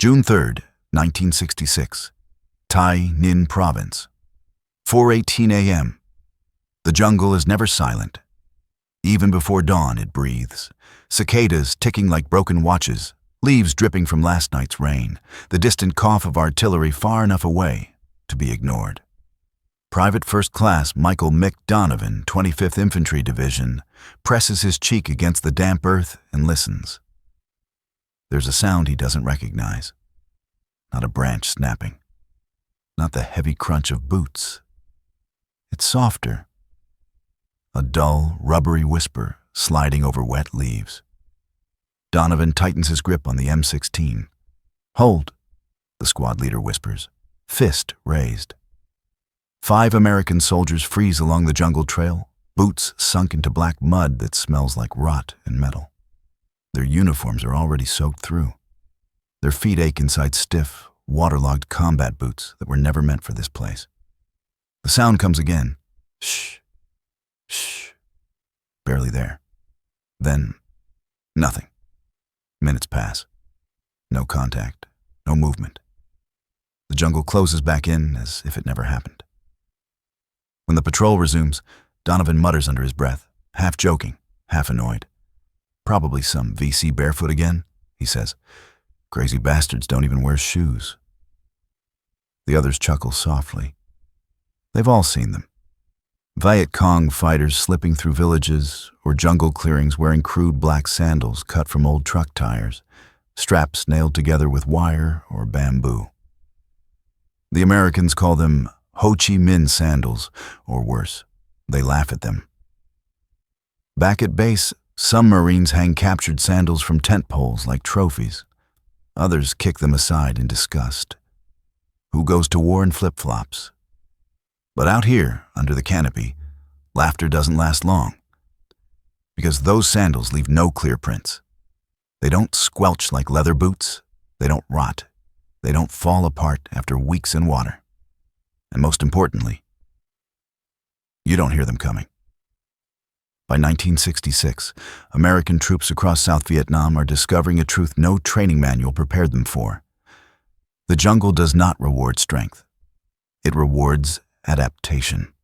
June 3rd, 1966. Tai Ninh Province. 4:18 a.m. The jungle is never silent. Even before dawn it breathes. Cicadas ticking like broken watches, leaves dripping from last night's rain, the distant cough of artillery far enough away to be ignored. Private First Class Michael Mick Donovan, 25th Infantry Division, presses his cheek against the damp earth and listens. There's a sound he doesn't recognize. Not a branch snapping. Not the heavy crunch of boots. It's softer. A dull, rubbery whisper sliding over wet leaves. Donovan tightens his grip on the M16. "Hold," the squad leader whispers, fist raised. 5 American soldiers freeze along the jungle trail, boots sunk into black mud that smells like rot and metal. Their uniforms are already soaked through. Their feet ache inside stiff, waterlogged combat boots that were never meant for this place. The sound comes again. Shh. Shh. Barely there. Then, nothing. Minutes pass. No contact. No movement. The jungle closes back in as if it never happened. When the patrol resumes, Donovan mutters under his breath, half joking, half annoyed. "Probably some VC barefoot again," he says. "Crazy bastards don't even wear shoes." The others chuckle softly. They've all seen them. Viet Cong fighters slipping through villages or jungle clearings wearing crude black sandals cut from old truck tires, straps nailed together with wire or bamboo. The Americans call them Ho Chi Minh sandals, or worse, they laugh at them. Back at base, some Marines hang captured sandals from tent poles like trophies. Others kick them aside in disgust. Who goes to war in flip-flops? But out here, under the canopy, laughter doesn't last long. Because those sandals leave no clear prints. They don't squelch like leather boots. They don't rot. They don't fall apart after weeks in water. And most importantly, you don't hear them coming. By 1966, American troops across South Vietnam are discovering a truth no training manual prepared them for. The jungle does not reward strength. It rewards adaptation.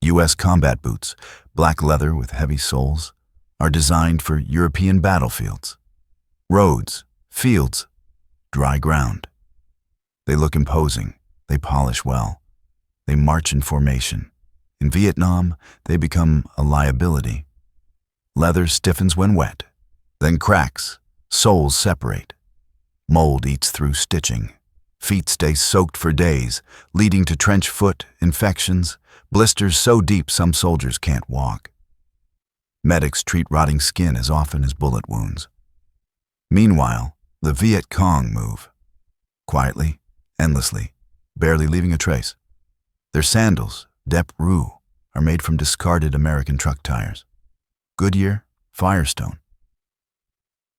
U.S. combat boots, black leather with heavy soles, are designed for European battlefields. Roads, fields, dry ground. They look imposing. They polish well. They march in formation. In Vietnam, they become a liability. Leather stiffens when wet, then cracks, soles separate. Mold eats through stitching. Feet stay soaked for days, leading to trench foot infections, blisters so deep some soldiers can't walk. Medics treat rotting skin as often as bullet wounds. Meanwhile, the Viet Cong move. Quietly, endlessly, barely leaving a trace. Their sandals, Dep Rue, are made from discarded American truck tires. Goodyear, Firestone.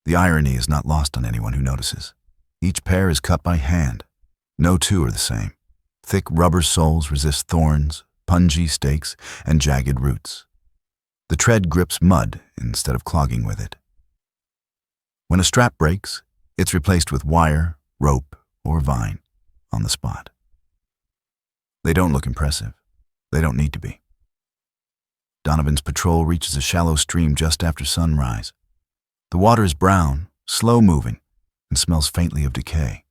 The irony is not lost on anyone who notices. Each pair is cut by hand. No two are the same. Thick rubber soles resist thorns, pungy stakes, and jagged roots. The tread grips mud instead of clogging with it. When a strap breaks, it's replaced with wire, rope, or vine on the spot. They don't look impressive. They don't need to be. Donovan's patrol reaches a shallow stream just after sunrise. The water is brown, slow-moving, and smells faintly of decay.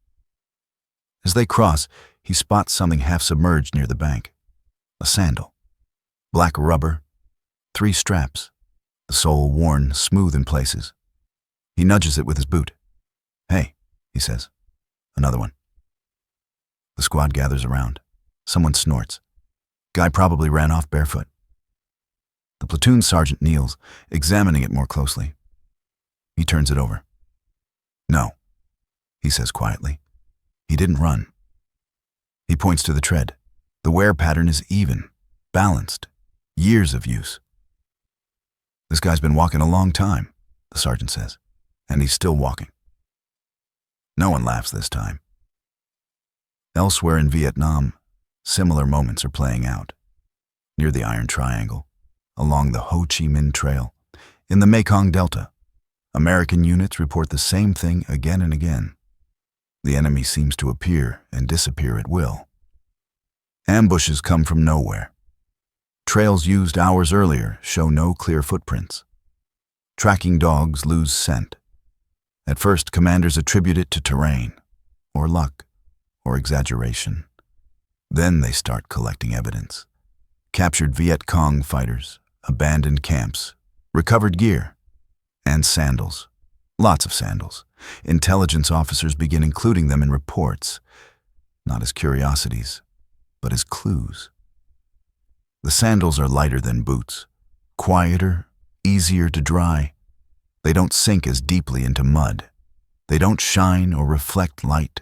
As they cross, he spots something half-submerged near the bank. A sandal. Black rubber. 3 straps. The sole worn, smooth in places. He nudges it with his boot. "Hey," he says. "Another one." The squad gathers around. Someone snorts. Guy probably ran off barefoot. The platoon sergeant kneels, examining it more closely. He turns it over. "No," he says quietly. "He didn't run." He points to the tread. The wear pattern is even, balanced, years of use. "This guy's been walking a long time," the sergeant says, "and he's still walking." No one laughs this time. Elsewhere in Vietnam, similar moments are playing out. Near the Iron Triangle, along the Ho Chi Minh Trail, in the Mekong Delta, American units report the same thing again and again. The enemy seems to appear and disappear at will. Ambushes come from nowhere. Trails used hours earlier show no clear footprints. Tracking dogs lose scent. At first, commanders attribute it to terrain, or luck, or exaggeration. Then they start collecting evidence. Captured Viet Cong fighters, abandoned camps, recovered gear, and sandals. Lots of sandals. Intelligence officers begin including them in reports, not as curiosities, but as clues. The sandals are lighter than boots, quieter, easier to dry. They don't sink as deeply into mud. They don't shine or reflect light.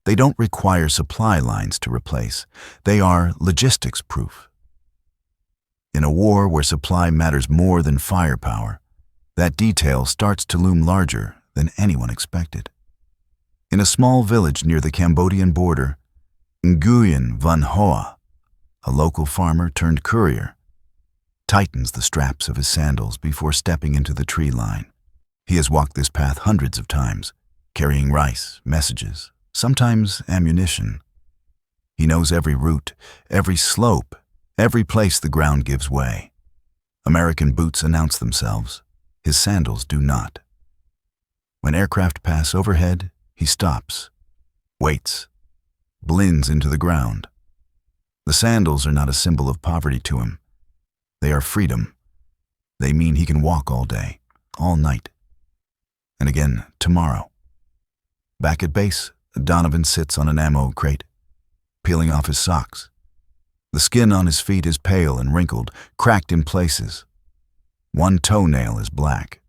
They don't require supply lines to replace. They are logistics proof. In a war where supply matters more than firepower, that detail starts to loom larger than anyone expected. In a small village near the Cambodian border, Nguyen Van Hoa, a local farmer turned courier, tightens the straps of his sandals before stepping into the tree line. He has walked this path hundreds of times, carrying rice, messages, sometimes ammunition. He knows every route, every slope, every place the ground gives way. American boots announce themselves. His sandals do not. When aircraft pass overhead, he stops, waits, blends into the ground. The sandals are not a symbol of poverty to him. They are freedom. They mean he can walk all day, all night, and again tomorrow. Back at base, Donovan sits on an ammo crate, peeling off his socks. The skin on his feet is pale and wrinkled, cracked in places. One toenail is black.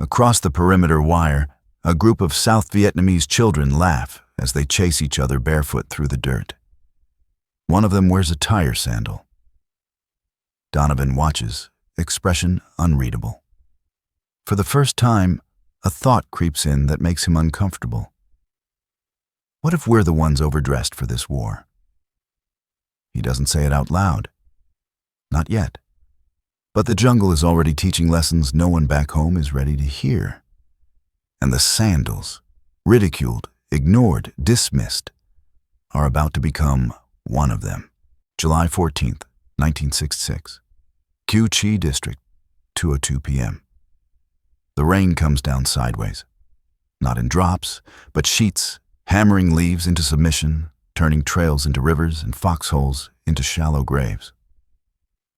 Across the perimeter wire, a group of South Vietnamese children laugh as they chase each other barefoot through the dirt. One of them wears a tire sandal. Donovan watches, expression unreadable. For the first time, a thought creeps in that makes him uncomfortable. What if we're the ones overdressed for this war? He doesn't say it out loud. Not yet. But the jungle is already teaching lessons no one back home is ready to hear. And the sandals, ridiculed, ignored, dismissed, are about to become one of them. July 14th, 1966. Cu Chi District, 2:02 p.m. The rain comes down sideways. Not in drops, but sheets, hammering leaves into submission, turning trails into rivers and foxholes into shallow graves.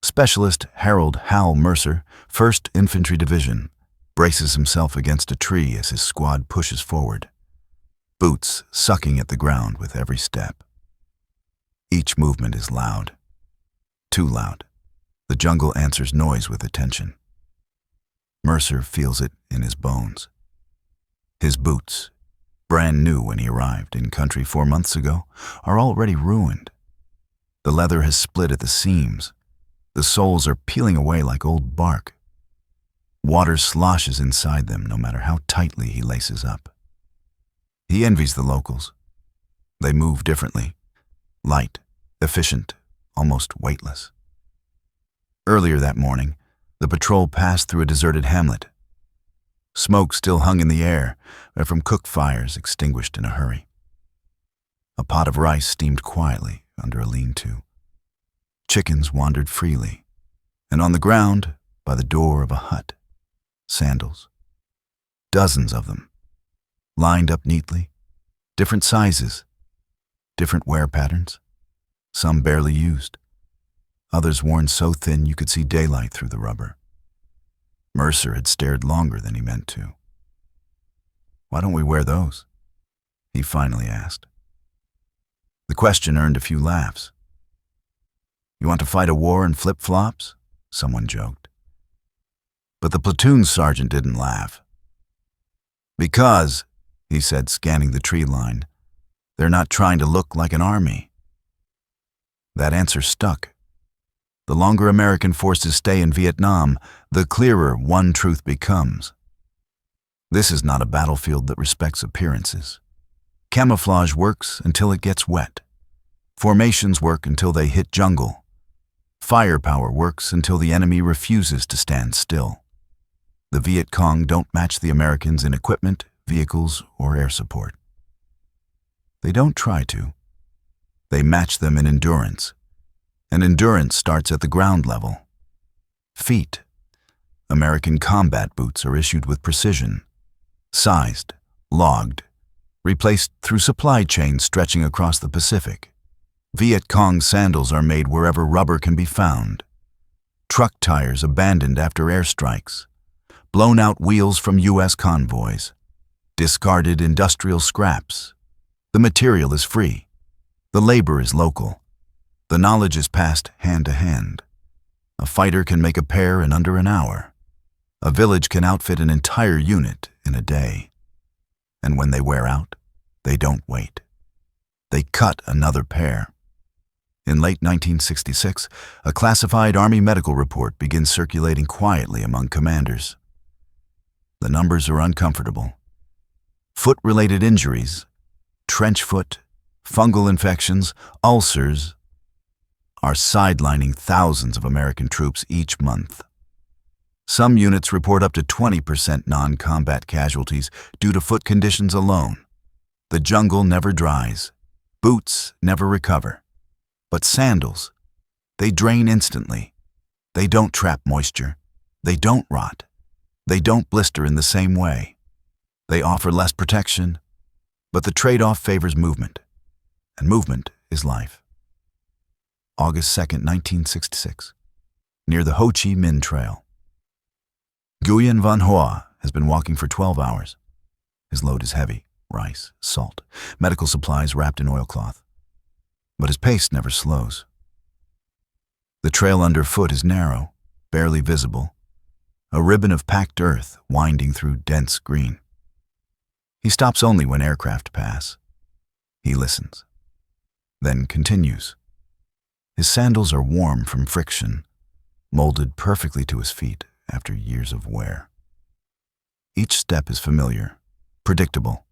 Specialist Harold Hal Mercer, 1st Infantry Division, braces himself against a tree as his squad pushes forward, boots sucking at the ground with every step. Each movement is loud. Too loud. The jungle answers noise with attention. Mercer feels it in his bones. His boots, brand new when he arrived in country 4 months ago, are already ruined. The leather has split at the seams. The soles are peeling away like old bark. Water sloshes inside them no matter how tightly he laces up. He envies the locals. They move differently. Light, efficient, almost weightless. Earlier that morning, the patrol passed through a deserted hamlet. Smoke still hung in the air, but from cook fires extinguished in a hurry. A pot of rice steamed quietly under a lean-to. Chickens wandered freely, and on the ground, by the door of a hut, sandals. Dozens of them, lined up neatly, different sizes, different wear patterns, some barely used, others worn so thin you could see daylight through the rubber. Mercer had stared longer than he meant to. "Why don't we wear those?" he finally asked. The question earned a few laughs. "You want to fight a war in flip-flops?" someone joked. But the platoon sergeant didn't laugh. "Because," he said, scanning the tree line, "they're not trying to look like an army." That answer stuck. The longer American forces stay in Vietnam, the clearer one truth becomes. This is not a battlefield that respects appearances. Camouflage works until it gets wet. Formations work until they hit jungle. Firepower works until the enemy refuses to stand still. The Viet Cong don't match the Americans in equipment, vehicles, or air support. They don't try to. They match them in endurance, and endurance starts at the ground level. Feet. American combat boots are issued with precision, sized, logged, replaced through supply chains stretching across the Pacific. Viet Cong sandals are made wherever rubber can be found. Truck tires abandoned after airstrikes, blown-out wheels from U.S. convoys, discarded industrial scraps. The material is free. The labor is local. The knowledge is passed hand to hand. A fighter can make a pair in under an hour. A village can outfit an entire unit in a day. And when they wear out, they don't wait. They cut another pair. In late 1966, a classified Army medical report begins circulating quietly among commanders. The numbers are uncomfortable. Foot-related injuries, trench foot, fungal infections, ulcers, are sidelining thousands of American troops each month. Some units report up to 20% non-combat casualties due to foot conditions alone. The jungle never dries. Boots never recover. But sandals, they drain instantly. They don't trap moisture. They don't rot. They don't blister in the same way. They offer less protection, but the trade-off favors movement, and movement is life. August 2nd, 1966, near the Ho Chi Minh Trail. Nguyen Van Hoa has been walking for 12 hours. His load is heavy: rice, salt, medical supplies wrapped in oilcloth. But his pace never slows. The trail underfoot is narrow, barely visible, a ribbon of packed earth winding through dense green. He stops only when aircraft pass. He listens, then continues. His sandals are warm from friction, molded perfectly to his feet after years of wear. Each step is familiar, predictable.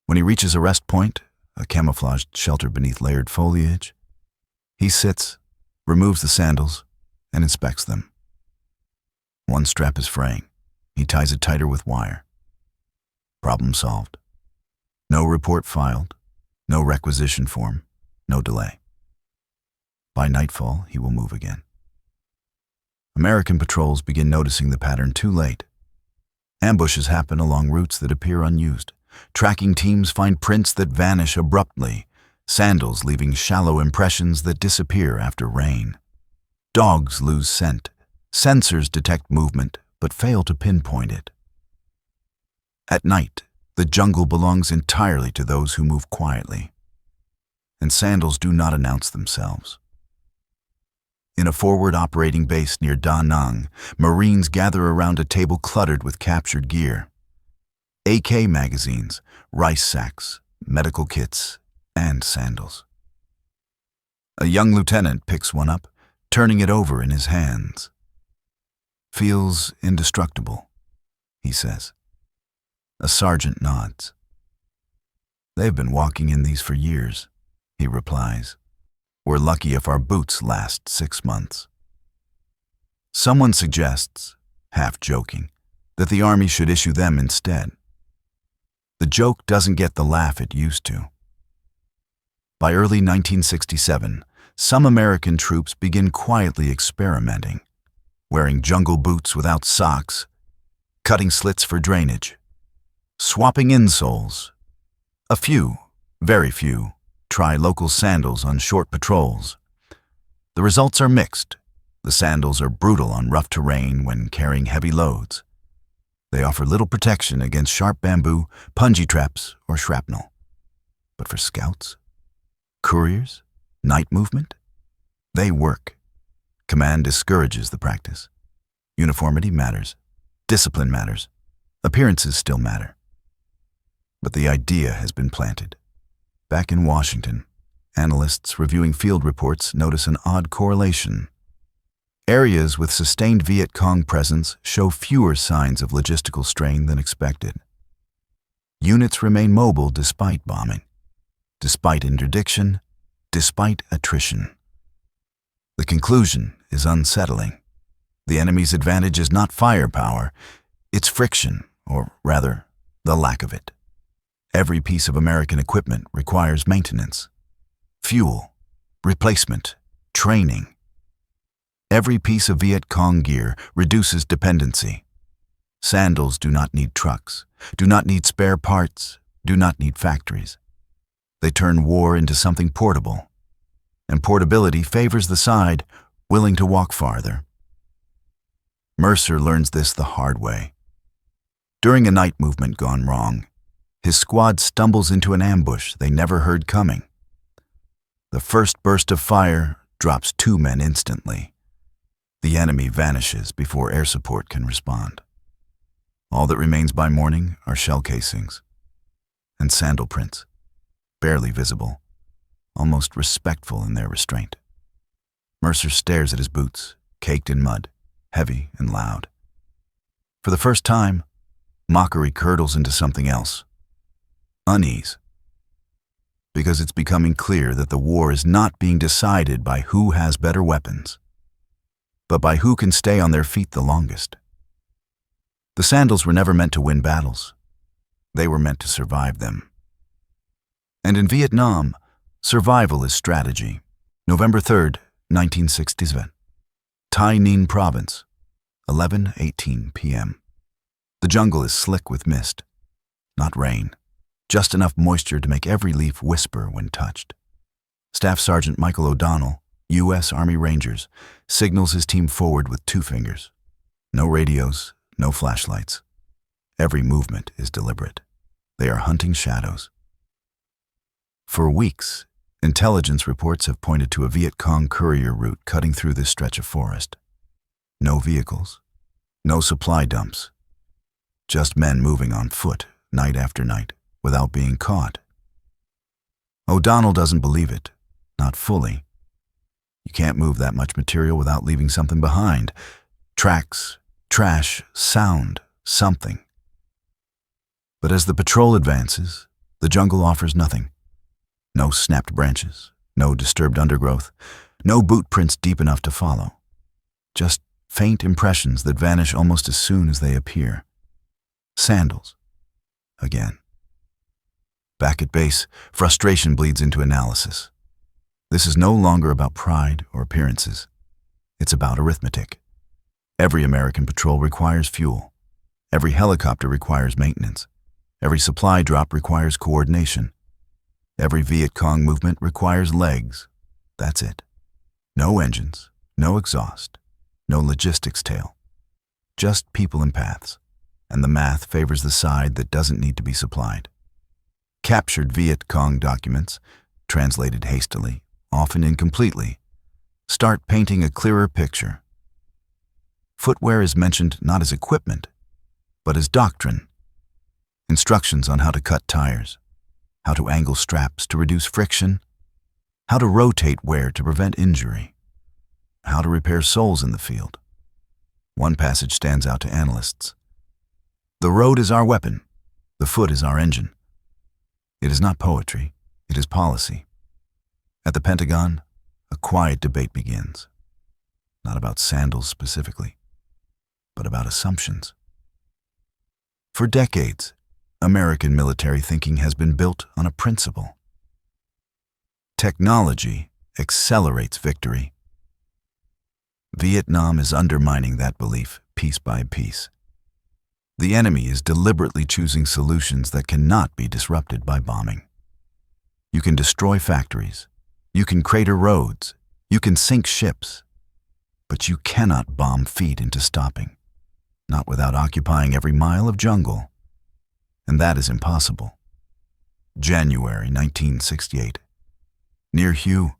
When he reaches a rest point, a camouflaged shelter beneath layered foliage, he sits, removes the sandals, and inspects them. One strap is fraying. He ties it tighter with wire. Problem solved. No report filed, no requisition form, no delay. By nightfall, he will move again. American patrols begin noticing the pattern too late. Ambushes happen along routes that appear unused. Tracking teams find prints that vanish abruptly, sandals leaving shallow impressions that disappear after rain. Dogs lose scent. Sensors detect movement, but fail to pinpoint it. At night, the jungle belongs entirely to those who move quietly, and sandals do not announce themselves. In a forward operating base near Da Nang, Marines gather around a table cluttered with captured gear. AK magazines, rice sacks, medical kits, and sandals. A young lieutenant picks one up, turning it over in his hands. Feels indestructible, he says. A sergeant nods. They've been walking in these for years, he replies. We're lucky if our boots last 6 months. Someone suggests, half joking, that the Army should issue them instead. The joke doesn't get the laugh it used to. By early 1967, some American troops begin quietly experimenting, wearing jungle boots without socks, cutting slits for drainage, swapping insoles. A few, very few, try local sandals on short patrols. The results are mixed. The sandals are brutal on rough terrain when carrying heavy loads. They offer little protection against sharp bamboo, punji traps, or shrapnel. But for scouts, couriers, night movement, they work. Command discourages the practice. Uniformity matters. Discipline matters. Appearances still matter. But the idea has been planted. Back in Washington, analysts reviewing field reports notice an odd correlation. Areas with sustained Viet Cong presence show fewer signs of logistical strain than expected. Units remain mobile despite bombing, despite interdiction, despite attrition. The conclusion is unsettling. The enemy's advantage is not firepower, it's friction, or rather, the lack of it. Every piece of American equipment requires maintenance, fuel, replacement, training. Every piece of Viet Cong gear reduces dependency. Sandals do not need trucks, do not need spare parts, do not need factories. They turn war into something portable, and portability favors the side willing to walk farther. Mercer learns this the hard way. During a night movement gone wrong, his squad stumbles into an ambush they never heard coming. The first burst of fire drops 2 men instantly. The enemy vanishes before air support can respond. All that remains by morning are shell casings and sandal prints, barely visible, almost respectful in their restraint. Mercer stares at his boots, caked in mud, heavy and loud. For the first time, Mockery curdles into something else. Unease. Because it's becoming clear that the war is not being decided by who has better weapons, but by who can stay on their feet the longest. The sandals were never meant to win battles. They were meant to survive them. And in Vietnam, survival is strategy. November 3rd, 1967. Tay Ninh Province, 11:18 p.m. The jungle is slick with mist, not rain, just enough moisture to make every leaf whisper when touched. Staff Sergeant Michael O'Donnell, U.S. Army Rangers, signals his team forward with 2 fingers. No radios, no flashlights. Every movement is deliberate. They are hunting shadows. For weeks, intelligence reports have pointed to a Viet Cong courier route cutting through this stretch of forest. No vehicles, no supply dumps, just men moving on foot night after night without being caught. O'Donnell doesn't believe it, not fully. You can't move that much material without leaving something behind. Tracks, trash, sound, something. But as the patrol advances, the jungle offers nothing. No snapped branches, no disturbed undergrowth, no boot prints deep enough to follow. Just faint impressions that vanish almost as soon as they appear. Sandals. Again. Back at base, frustration bleeds into analysis. This is no longer about pride or appearances. It's about arithmetic. Every American patrol requires fuel. Every helicopter requires maintenance. Every supply drop requires coordination. Every Viet Cong movement requires legs. That's it. No engines, no exhaust, no logistics tail. Just people and paths. And the math favors the side that doesn't need to be supplied. Captured Viet Cong documents, translated hastily, often incompletely, start painting a clearer picture. Footwear is mentioned not as equipment, but as doctrine. Instructions on how to cut tires, how to angle straps to reduce friction, how to rotate wear to prevent injury, how to repair soles in the field. One passage stands out to analysts. The road is our weapon, the foot is our engine. It is not poetry, it is policy. At the Pentagon, a quiet debate begins. Not about sandals specifically, but about assumptions. For decades, American military thinking has been built on a principle. Technology accelerates victory. Vietnam is undermining that belief piece by piece. The enemy is deliberately choosing solutions that cannot be disrupted by bombing. You can destroy factories, you can crater roads, you can sink ships, but you cannot bomb feet into stopping, not without occupying every mile of jungle. And that is impossible. January 1968. Near Hue,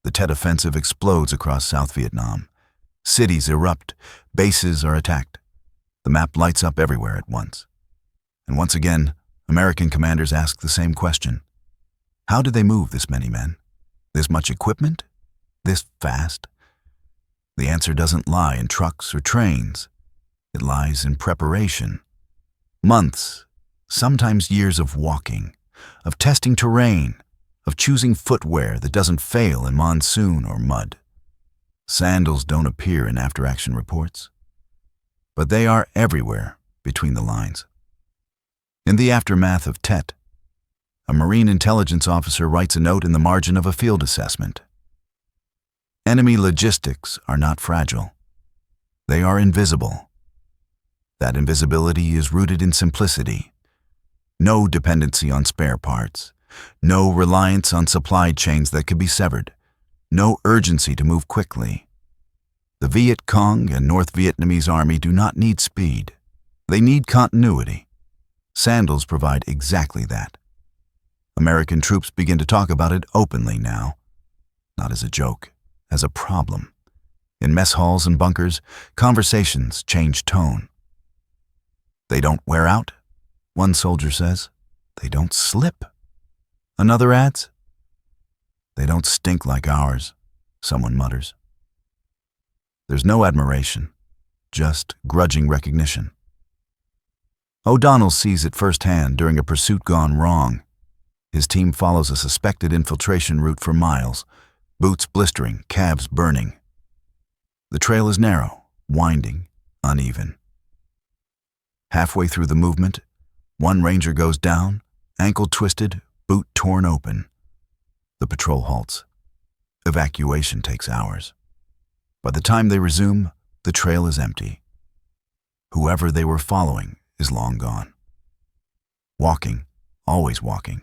the Tet Offensive explodes across South Vietnam. Cities erupt, bases are attacked. The map lights up everywhere at once. And once again, American commanders ask the same question. How did they move this many men? This much equipment? This fast? The answer doesn't lie in trucks or trains. It lies in preparation. Months, sometimes years of walking, of testing terrain, of choosing footwear that doesn't fail in monsoon or mud. Sandals don't appear in after-action reports, but they are everywhere between the lines. In the aftermath of Tet, A Marine intelligence officer writes a note in the margin of a field assessment. Enemy logistics are not fragile. They are invisible. That invisibility is rooted in simplicity. No dependency on spare parts. No reliance on supply chains that could be severed. No urgency to move quickly. The Viet Cong and North Vietnamese Army do not need speed. They need continuity. Sandals provide exactly that. American troops begin to talk about it openly now. Not as a joke, as a problem. In mess halls and bunkers, conversations change tone. They don't wear out, one soldier says. They don't slip. Another adds. They don't stink like ours, someone mutters. There's no admiration, just grudging recognition. O'Donnell sees it firsthand during a pursuit gone wrong. His team follows a suspected infiltration route for miles, boots blistering, calves burning. The trail is narrow, winding, uneven. Halfway through the movement, one ranger goes down, ankle twisted, boot torn open. The patrol halts. Evacuation takes hours. By the time they resume, the trail is empty. Whoever they were following is long gone. Walking, always walking.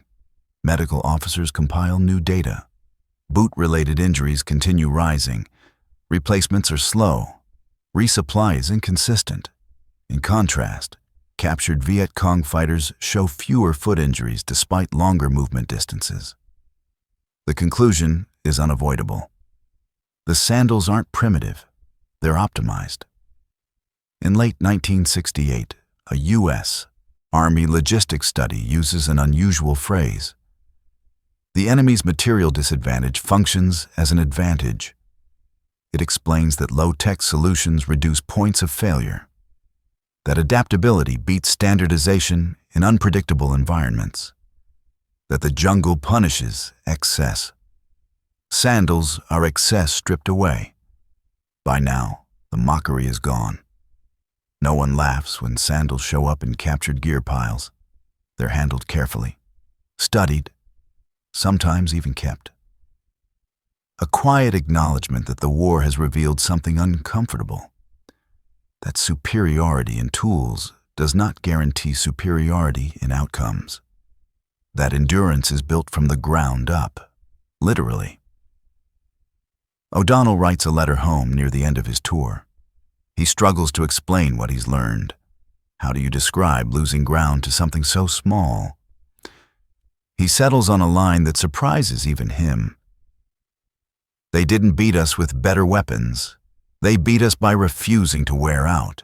Medical officers compile new data. Boot-related injuries continue rising. Replacements are slow. Resupply is inconsistent. In contrast, captured Viet Cong fighters show fewer foot injuries despite longer movement distances. The conclusion is unavoidable. The sandals aren't primitive, they're optimized. In late 1968, a U.S. Army logistics study uses an unusual phrase. The enemy's material disadvantage functions as an advantage. It explains that low-tech solutions reduce points of failure, that adaptability beats standardization in unpredictable environments, that the jungle punishes excess. Sandals are excess stripped away. By now, the mockery is gone. No one laughs when sandals show up in captured gear piles. They're handled carefully, studied, sometimes even kept. A quiet acknowledgement that the war has revealed something uncomfortable. That superiority in tools does not guarantee superiority in outcomes. That endurance is built from the ground up, literally. O'Donnell writes a letter home near the end of his tour. He struggles to explain what he's learned. How do you describe losing ground to something so small? He settles on a line that surprises even him. They didn't beat us with better weapons. They beat us by refusing to wear out.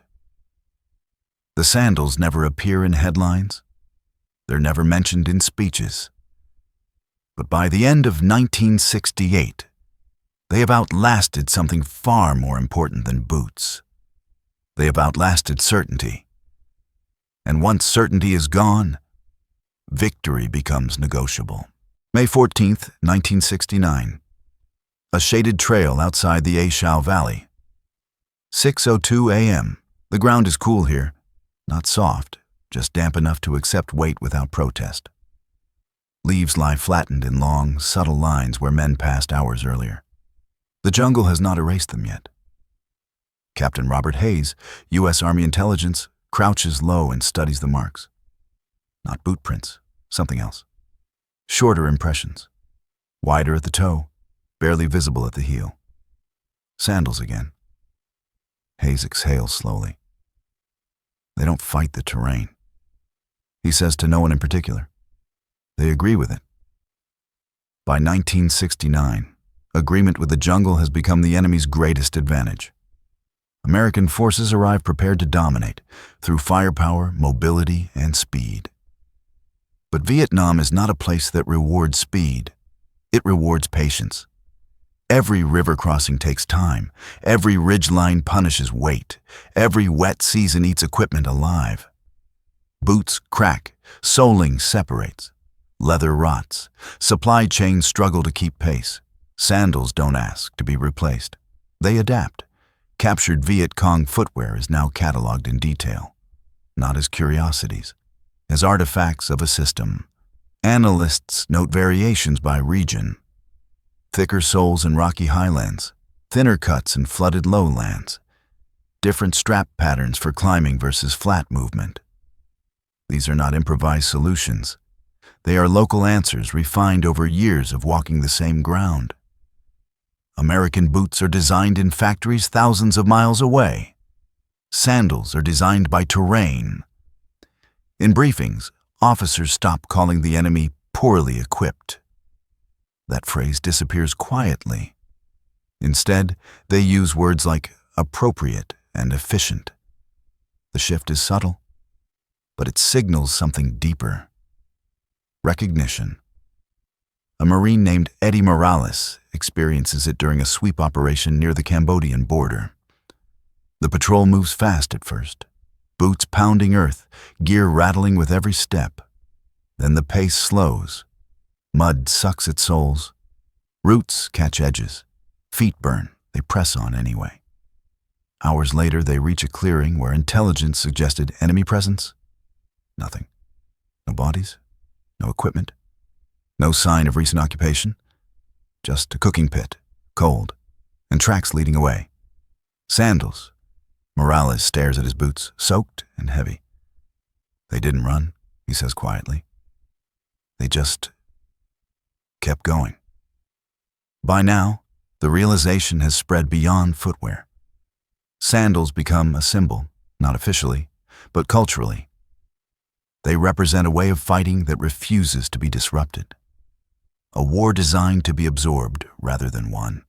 The sandals never appear in headlines. They're never mentioned in speeches. But by the end of 1968, they have outlasted something far more important than boots. They have outlasted certainty. And once certainty is gone, victory becomes negotiable. May 14th, 1969. A shaded trail outside the A Shao Valley. 6:02 a.m. The ground is cool here. Not soft, just damp enough to accept weight without protest. Leaves lie flattened in long, subtle lines where men passed hours earlier. The jungle has not erased them yet. Captain Robert Hayes, U.S. Army Intelligence, crouches low and studies the marks. Not boot prints, something else. Shorter impressions. Wider at the toe, barely visible at the heel. Sandals again. Hayes exhales slowly. They don't fight the terrain. He says to no one in particular. They agree with it. By 1969, agreement with the jungle has become the enemy's greatest advantage. American forces arrive prepared to dominate through firepower, mobility, and speed. But Vietnam is not a place that rewards speed. It rewards patience. Every river crossing takes time. Every ridgeline punishes weight. Every wet season eats equipment alive. Boots crack, soling separates. Leather rots. Supply chains struggle to keep pace. Sandals don't ask to be replaced. They adapt. Captured Viet Cong footwear is now cataloged in detail, not as curiosities, as artifacts of a system, Analysts note variations by region: thicker soles in rocky highlands, thinner cuts in flooded lowlands, different strap patterns for climbing versus flat movement. These are not improvised solutions. They are local answers refined over years of walking the same ground. American boots are designed in factories thousands of miles away. Sandals are designed by terrain. In briefings, officers stop calling the enemy poorly equipped. That phrase disappears quietly. Instead, they use words like appropriate and efficient. The shift is subtle, but it signals something deeper: recognition. A Marine named Eddie Morales experiences it during a sweep operation near the Cambodian border. The patrol moves fast at first, boots pounding earth, gear rattling with every step. Then the pace slows. Mud sucks at soles. Roots catch edges. Feet burn. They press on anyway. Hours later, they reach a clearing where intelligence suggested enemy presence. Nothing. No bodies. No equipment. No sign of recent occupation. Just a cooking pit, cold, and tracks leading away. Sandals. Morales stares at his boots, soaked and heavy. They didn't run, he says quietly. They just kept going. By now, the realization has spread beyond footwear. Sandals become a symbol, not officially, but culturally. They represent a way of fighting that refuses to be disrupted. A war designed to be absorbed rather than won.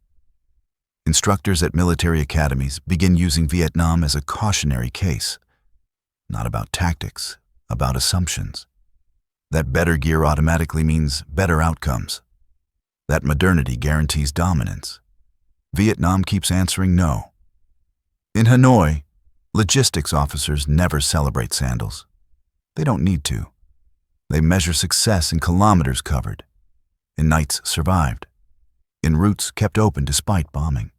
Instructors at military academies begin using Vietnam as a cautionary case. Not about tactics, about assumptions. That better gear automatically means better outcomes. That modernity guarantees dominance. Vietnam keeps answering no. In Hanoi, logistics officers never celebrate sandals. They don't need to. They measure success in kilometers covered, in nights survived, in routes kept open despite bombing.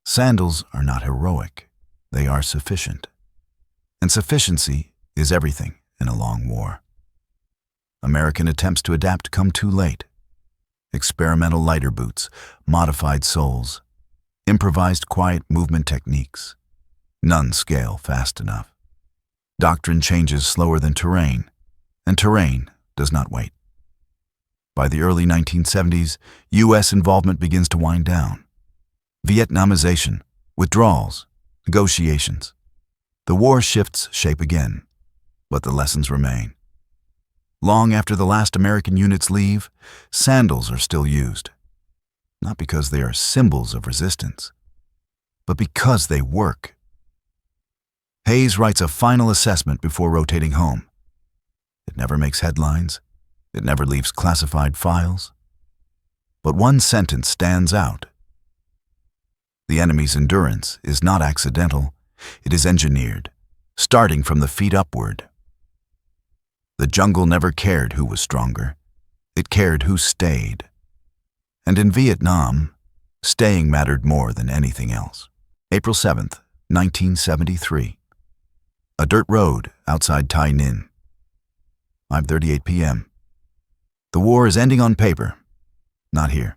Sandals are not heroic. They are sufficient. And sufficiency is everything in a long war. American attempts to adapt come too late. Experimental lighter boots, modified soles, improvised quiet movement techniques. None scale fast enough. Doctrine changes slower than terrain, and terrain does not wait. By the early 1970s, U.S. involvement begins to wind down. Vietnamization, withdrawals, negotiations. The war shifts shape again, but the lessons remain. Long after the last American units leave, sandals are still used. Not because they are symbols of resistance, but because they work. Hayes writes a final assessment before rotating home. It never makes headlines. It never leaves classified files. But one sentence stands out. The enemy's endurance is not accidental. It is engineered, starting from the feet upward. The jungle never cared who was stronger. It cared who stayed. And in Vietnam, staying mattered more than anything else. April 7th, 1973. A dirt road outside Tay Ninh. 5:38 p.m. The war is ending on paper. Not here.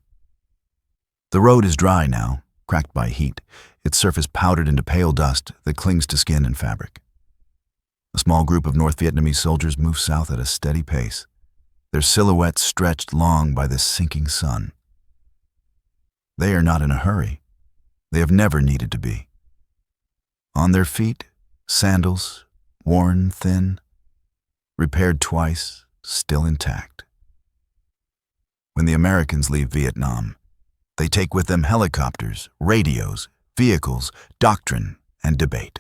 The road is dry now, cracked by heat, its surface powdered into pale dust that clings to skin and fabric. A small group of North Vietnamese soldiers move south at a steady pace, their silhouettes stretched long by the sinking sun. They are not in a hurry. They have never needed to be. On their feet, sandals, worn thin, repaired twice, still intact. When the Americans leave Vietnam, they take with them helicopters, radios, vehicles, doctrine, and debate.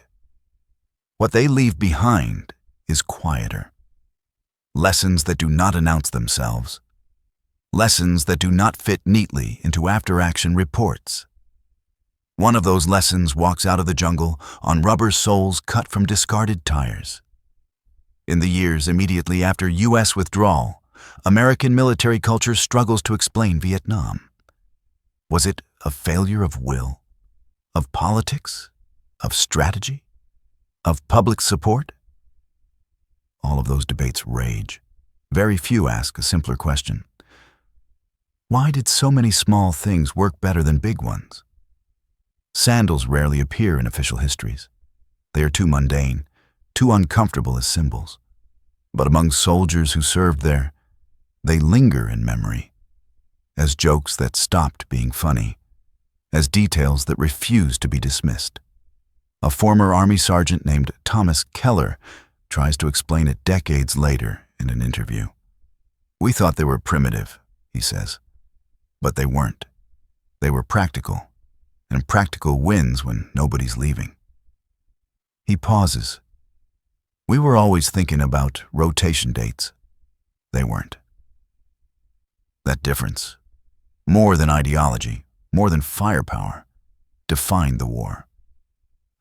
What they leave behind is quieter. Lessons that do not announce themselves. Lessons that do not fit neatly into after-action reports. One of those lessons walks out of the jungle on rubber soles cut from discarded tires. In the years immediately after U.S. withdrawal, American military culture struggles to explain Vietnam. Was it a failure of will, of politics, of strategy, of public support? All of those debates rage. Very few ask a simpler question. Why did so many small things work better than big ones? Sandals rarely appear in official histories. They are too mundane, too uncomfortable as symbols. But among soldiers who served there, they linger in memory, as jokes that stopped being funny, as details that refuse to be dismissed. A former Army sergeant named Thomas Keller tries to explain it decades later in an interview. "We thought they were primitive," he says, "but they weren't. They were practical, and practical wins when nobody's leaving." He pauses. "We were always thinking about rotation dates. They weren't." That difference, more than ideology, more than firepower, defined the war.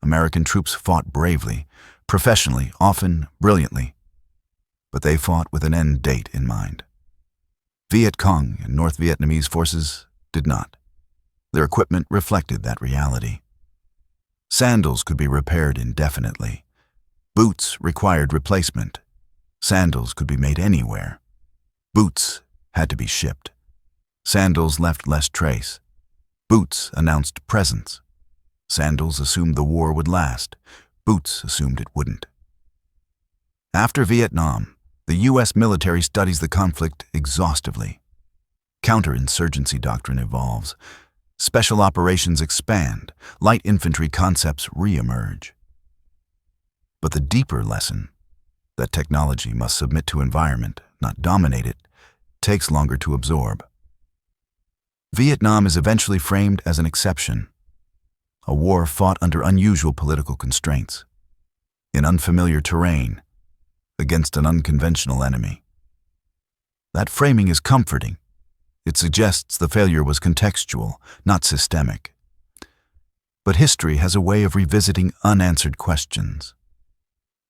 American troops fought bravely, professionally, often brilliantly, but they fought with an end date in mind. Viet Cong and North Vietnamese forces did not. Their equipment reflected that reality. Sandals could be repaired indefinitely. Boots required replacement. Sandals could be made anywhere. Boots had to be shipped. Sandals left less trace. Boots announced presence. Sandals assumed the war would last. Boots assumed it wouldn't. After Vietnam, the U.S. military studies the conflict exhaustively. Counterinsurgency doctrine evolves. Special operations expand. Light infantry concepts re-emerge. But the deeper lesson, that technology must submit to environment, not dominate it, takes longer to absorb. Vietnam is eventually framed as an exception, a war fought under unusual political constraints, in unfamiliar terrain, against an unconventional enemy. That framing is comforting. It suggests the failure was contextual, not systemic. But history has a way of revisiting unanswered questions.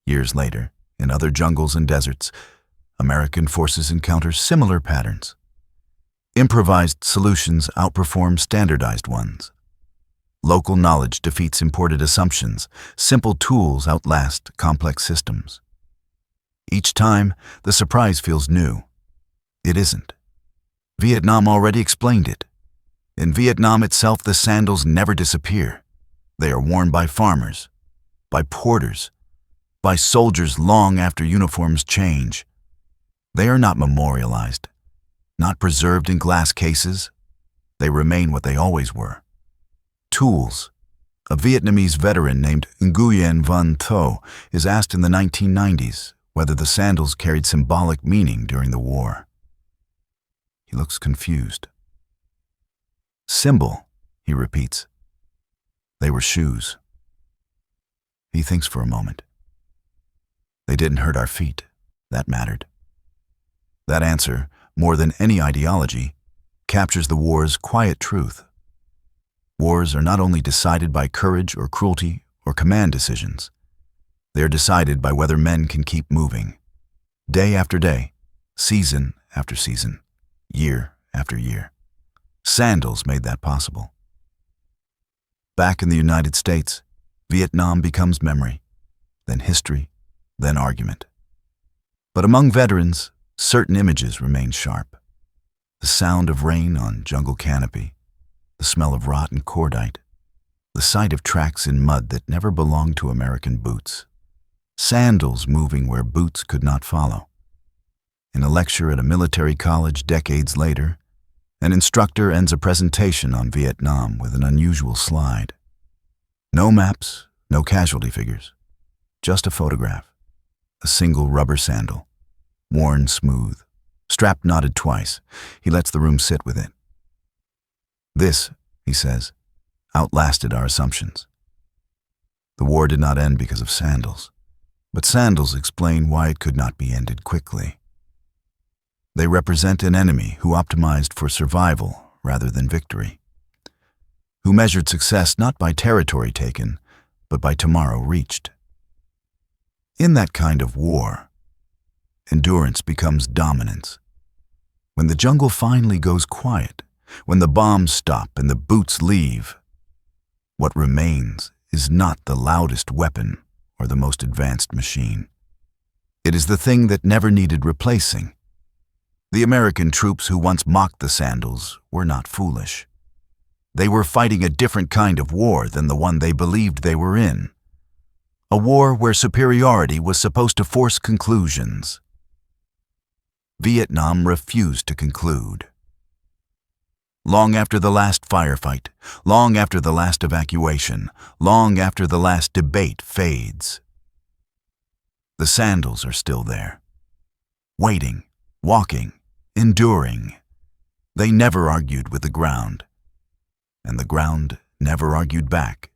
Years later, in other jungles and deserts, American forces encounter similar patterns. Improvised solutions outperform standardized ones. Local knowledge defeats imported assumptions. Simple tools outlast complex systems. Each time, the surprise feels new. It isn't. Vietnam already explained it. In Vietnam itself, the sandals never disappear. They are worn by farmers, by porters, by soldiers long after uniforms change. They are not memorialized, not preserved in glass cases. They remain what they always were. Tools. A Vietnamese veteran named Nguyen Van Tho is asked in the 1990s whether the sandals carried symbolic meaning during the war. He looks confused. "Symbol," he repeats. "They were shoes." He thinks for a moment. They didn't hurt our feet. That mattered. That answer, more than any ideology, captures the war's quiet truth. Wars are not only decided by courage or cruelty or command decisions. They are decided by whether men can keep moving. Day after day, season after season, year after year. Sandals made that possible. Back in the United States, Vietnam becomes memory, then history, then argument. But among veterans, certain images remain sharp. The sound of rain on jungle canopy, the smell of rotten cordite, the sight of tracks in mud that never belonged to American boots. Sandals moving where boots could not follow. In a lecture at a military college decades later, an instructor ends a presentation on Vietnam with an unusual slide. No maps, no casualty figures, just a photograph. A single rubber sandal, worn smooth, strap knotted twice. He lets the room sit with it. "This," he says, "outlasted our assumptions." The war did not end because of sandals, but sandals explain why it could not be ended quickly. They represent an enemy who optimized for survival rather than victory, who measured success not by territory taken, but by tomorrow reached. In that kind of war, endurance becomes dominance. When the jungle finally goes quiet, when the bombs stop and the boots leave, what remains is not the loudest weapon or the most advanced machine. It is the thing that never needed replacing, The American troops who once mocked the sandals were not foolish. They were fighting a different kind of war than the one they believed they were in. A war where superiority was supposed to force conclusions. Vietnam refused to conclude. Long after the last firefight, long after the last evacuation, long after the last debate fades, the sandals are still there, waiting, walking, enduring. They never argued with the ground, and the ground never argued back.